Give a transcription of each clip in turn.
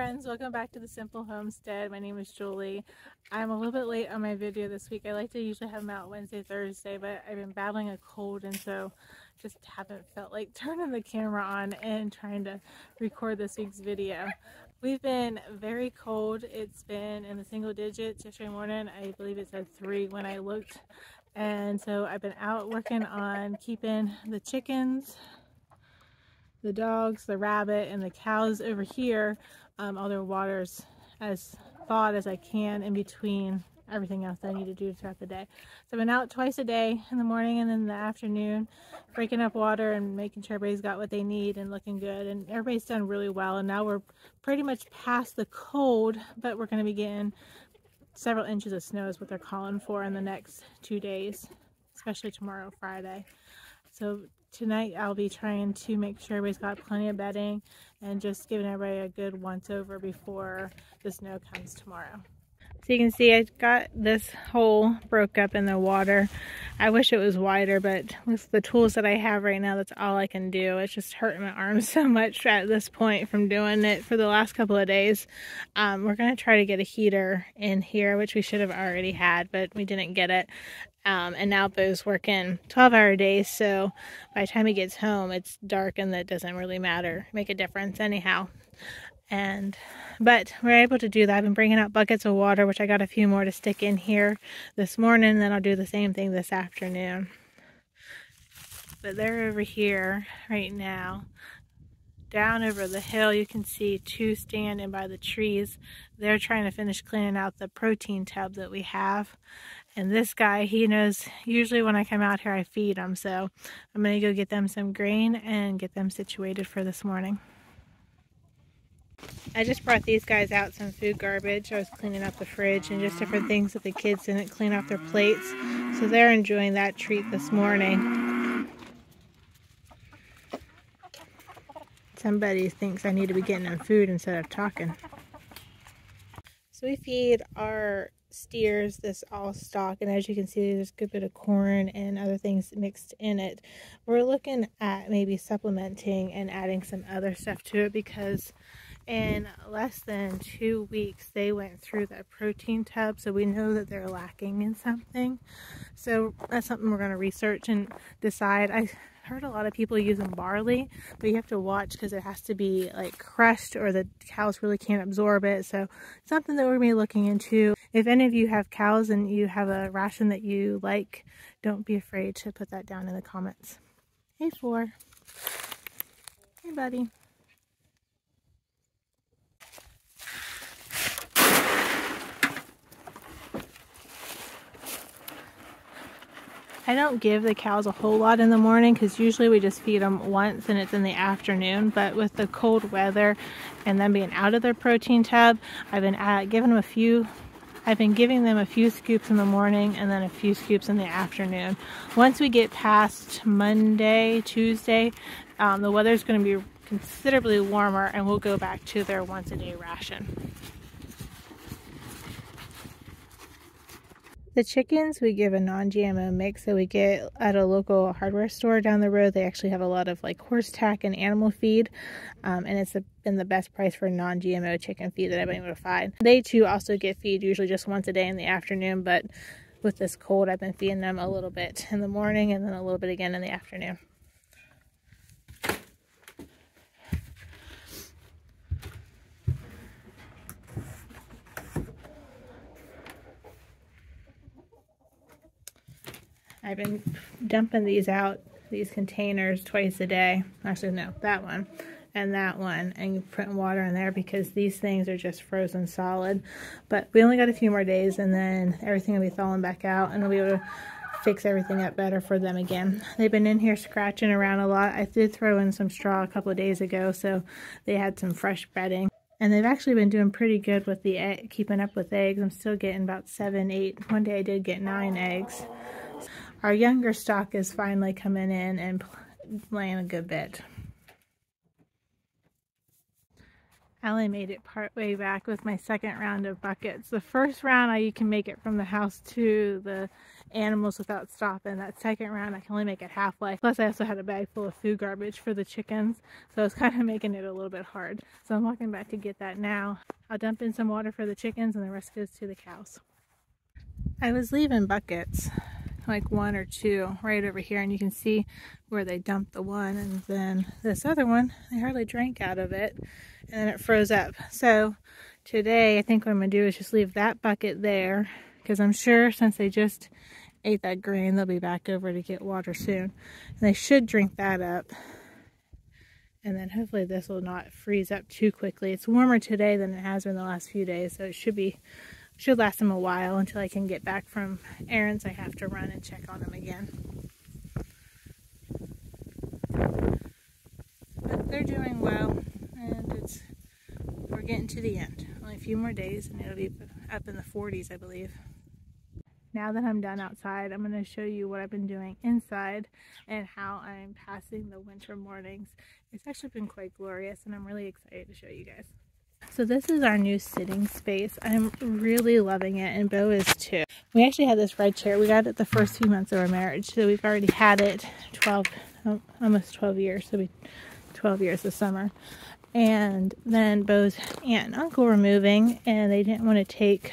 friends, welcome back to the Simple Homestead. My name is Julie. I'm a little bit late on my video this week. I like to usually have them out Wednesday, Thursday, but I've been battling a cold and so just haven't felt like turning the camera on and trying to record this week's video. We've been very cold. It's been in the single digits. Yesterday morning, I believe it said 3 when I looked. And so I've been out working on keeping the chickens, the dogs, the rabbit, and the cows over here, all their waters as thawed as I can in between everything else that I need to do throughout the day. So I've been out twice a day, in the morning and in the afternoon, breaking up water and making sure everybody's got what they need and looking good. And everybody's done really well. And now we're pretty much past the cold, but we're going to be getting several inches of snow is what they're calling for in the next 2 days, especially tomorrow, Friday. So tonight I'll be trying to make sure everybody's got plenty of bedding and just giving everybody a good once over before the snow comes tomorrow. So you can see I got this hole broke up in the water. I wish it was wider, but with the tools that I have right now, that's all I can do. It's just hurting my arms so much at this point from doing it for the last couple of days. We're going to try to get a heater in here, which we should have already had, but we didn't get it. And now Bo's working 12-hour days, so by the time he gets home, it's dark and that doesn't really make a difference anyhow. But we're able to do that. I've been bringing out buckets of water, which I got a few more to stick in here this morning, and then I'll do the same thing this afternoon. But they're over here right now. Down over the hill, you can see 2 standing by the trees. They're trying to finish cleaning out the protein tub that we have. And this guy, he knows usually when I come out here I feed them, so I'm going to go get them some grain and get them situated for this morning. I just brought these guys out some food garbage. I was cleaning up the fridge and just different things that the kids didn't clean off their plates. So they're enjoying that treat this morning. Somebody thinks I need to be getting them food instead of talking. So we feed our steers this all stock, and as you can see, there's a good bit of corn and other things mixed in it. We're looking at maybe supplementing and adding some other stuff to it because in less than 2 weeks they went through that protein tub, so we know that they're lacking in something. So that's something we're going to research and decide. I heard a lot of people using barley, but you have to watch because it has to be like crushed or the cows really can't absorb it. So something that we're going to be looking into. If any of you have cows and you have a ration that you like, don't be afraid to put that down in the comments. Hey, 4. Hey, buddy. I don't give the cows a whole lot in the morning because usually we just feed them once and it's in the afternoon. But with the cold weather and them being out of their protein tub, I've been giving them a few scoops in the morning and then a few scoops in the afternoon. Once we get past Monday, Tuesday, the weather's going to be considerably warmer and we'll go back to their once-a-day ration. The chickens, we give a non-GMO mix that we get at a local hardware store down the road. They actually have a lot of like horse tack and animal feed, and it's been the best price for non-GMO chicken feed that I've been able to find. They too also get feed usually just once a day in the afternoon, but with this cold I've been feeding them a little bit in the morning and then a little bit again in the afternoon. I've been dumping these containers twice a day. Actually, no, that one and that one, and putting water in there because these things are just frozen solid. But we only got a few more days and then everything will be thawing back out and we'll be able to fix everything up better for them again. They've been in here scratching around a lot. I did throw in some straw a couple of days ago, so they had some fresh bedding. And they've actually been doing pretty good with the keeping up with eggs. I'm still getting about 7, 8. One day I did get 9 eggs. Our younger stock is finally coming in and laying a good bit. I only made it part way back with my second round of buckets. The first round you can make it from the house to the animals without stopping. That second round I can only make it halfway. Plus I also had a bag full of food garbage for the chickens, so it's kind of making it a little bit hard. So I'm walking back to get that now. I'll dump in some water for the chickens and the rest goes to the cows. I was leaving buckets, like 1 or 2 right over here, and you can see where they dumped the one, and then this other one they hardly drank out of it, and then it froze up. So today I think what I'm gonna do is just leave that bucket there, because I'm sure since they just ate that grain they'll be back over to get water soon, and they should drink that up, and then hopefully this will not freeze up too quickly. It's warmer today than it has been the last few days, so it should last them a while until I can get back from errands I have to run and check on them again. But they're doing well, and we're getting to the end. Only a few more days and it'll be up in the 40s, I believe. Now that I'm done outside, I'm going to show you what I've been doing inside and how I'm passing the winter mornings. It's actually been quite glorious, and I'm really excited to show you guys. So this is our new sitting space. I'm really loving it, and Bo is too. We actually had this red chair. We got it the first few months of our marriage, so we've already had it almost 12 years. So it'll be 12 years this summer. And then Bo's aunt and uncle were moving, and they didn't want to take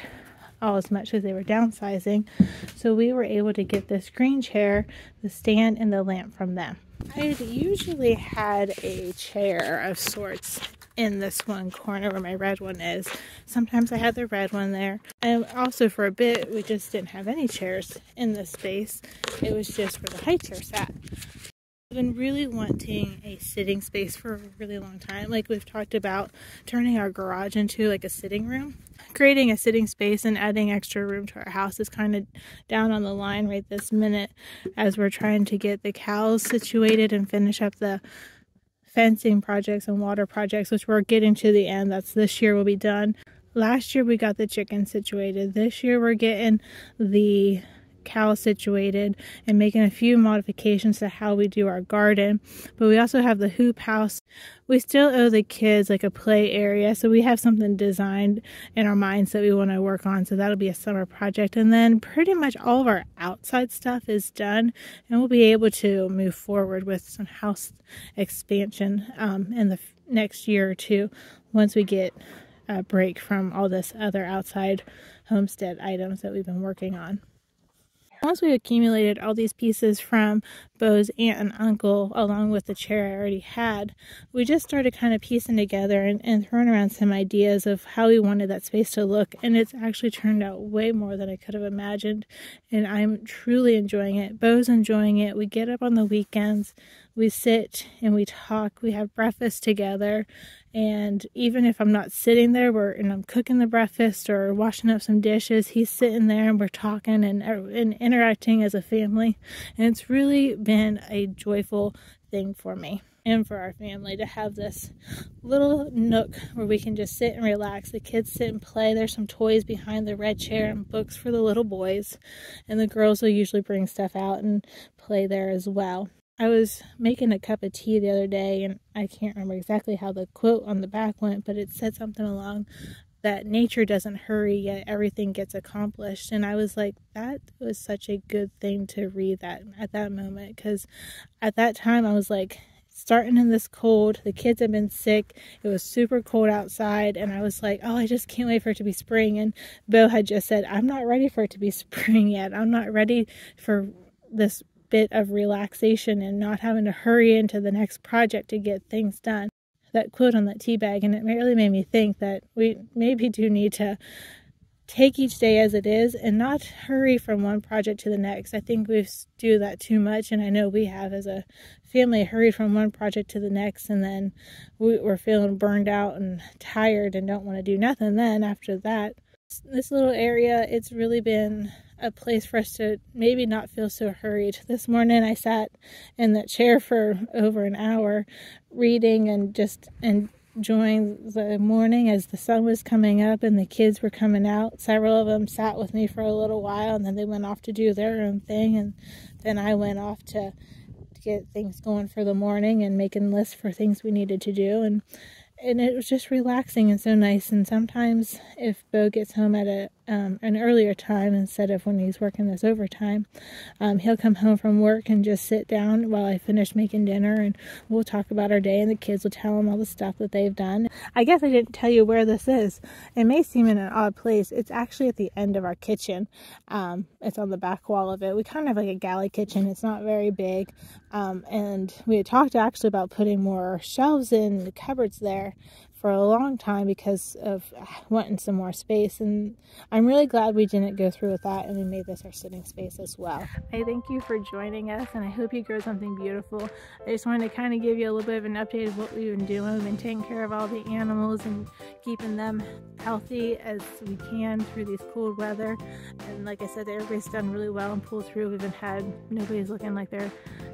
all as much as they were downsizing. So we were able to get this green chair, the stand, and the lamp from them. I had usually had a chair of sorts in this one corner where my red one is. Sometimes I had the red one there. And also for a bit, we just didn't have any chairs in this space. It was just where the high chair sat. I've been really wanting a sitting space for a really long time. Like we've talked about turning our garage into like a sitting room. Creating a sitting space and adding extra room to our house is kind of down on the line right this minute as we're trying to get the cows situated and finish up the fencing projects and water projects, which we're getting to the end. That's this year will be done. Last year we got the chickens situated. This year we're getting the cows situated and making a few modifications to how we do our garden. But we also have the hoop house. We still owe the kids like a play area, so we have something designed in our minds that we want to work on, so that'll be a summer project. And then pretty much all of our outside stuff is done, and we'll be able to move forward with some house expansion in the next year or two once we get a break from all this other outside homestead items that we've been working on. Once we accumulated all these pieces from Bo's aunt and uncle, along with the chair I already had, we just started kind of piecing together and throwing around some ideas of how we wanted that space to look. And it's actually turned out way more than I could have imagined. And I'm truly enjoying it. Bo's enjoying it. We get up on the weekends, we sit and we talk, we have breakfast together. And even if I'm not sitting there and I'm cooking the breakfast or washing up some dishes, he's sitting there and we're talking and interacting as a family. And it's really been a joyful thing for me and for our family to have this little nook where we can just sit and relax. The kids sit and play. There's some toys behind the red chair and books for the little boys. And the girls will usually bring stuff out and play there as well. I was making a cup of tea the other day, and I can't remember exactly how the quote on the back went, but it said something along that nature doesn't hurry, yet everything gets accomplished. And I was like, that was such a good thing to read that at that moment, because at that time I was like, starting in this cold, the kids had been sick, it was super cold outside, and I was like, oh, I just can't wait for it to be spring. And Bo had just said, I'm not ready for it to be spring yet. I'm not ready for this bit of relaxation and not having to hurry into the next project to get things done. That quote on that tea bag, and it really made me think that we maybe do need to take each day as it is and not hurry from one project to the next. I think we do that too much, and I know we have as a family hurried from one project to the next, and then we're feeling burned out and tired and don't want to do nothing then after that. This little area, it's really been a place for us to maybe not feel so hurried. This morning I sat in that chair for over an hour reading and just enjoying the morning as the sun was coming up and the kids were coming out. Several of them sat with me for a little while, and then they went off to do their own thing, and then I went off to get things going for the morning and making lists for things we needed to do, and it was just relaxing and so nice. And sometimes if Bo gets home at an earlier time instead of when he's working this overtime. He'll come home from work and just sit down while I finish making dinner, and we'll talk about our day, and the kids will tell him all the stuff that they've done. I guess I didn't tell you where this is. It may seem in an odd place. It's actually at the end of our kitchen. It's on the back wall of it. We kind of have like a galley kitchen. It's not very big. And we had talked actually about putting more shelves in the cupboards there for a long time because of wanting some more space, and I'm really glad we didn't go through with that and we made this our sitting space as well. I thank you for joining us, and I hope you grow something beautiful. I just wanted to kind of give you a little bit of an update of what we've been doing. We've been taking care of all the animals and keeping them healthy as we can through these cold weather, and like I said, everybody's done really well and pulled through. We haven't had, nobody's looking like they're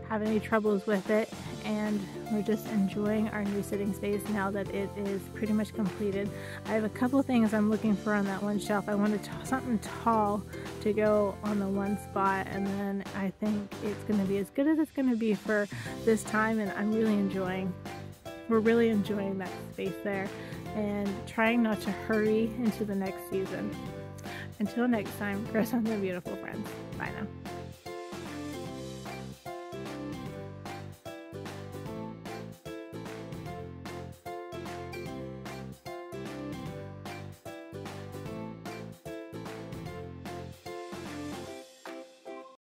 having any troubles with it, and we're just enjoying our new sitting space now that it is pretty much completed. I have a couple things I'm looking for on that one shelf. I wanted something tall to go on the one spot, and then I think it's going to be as good as it's going to be for this time, and we're really enjoying that space there and trying not to hurry into the next season. Until next time, grow something beautiful, friends. Bye now.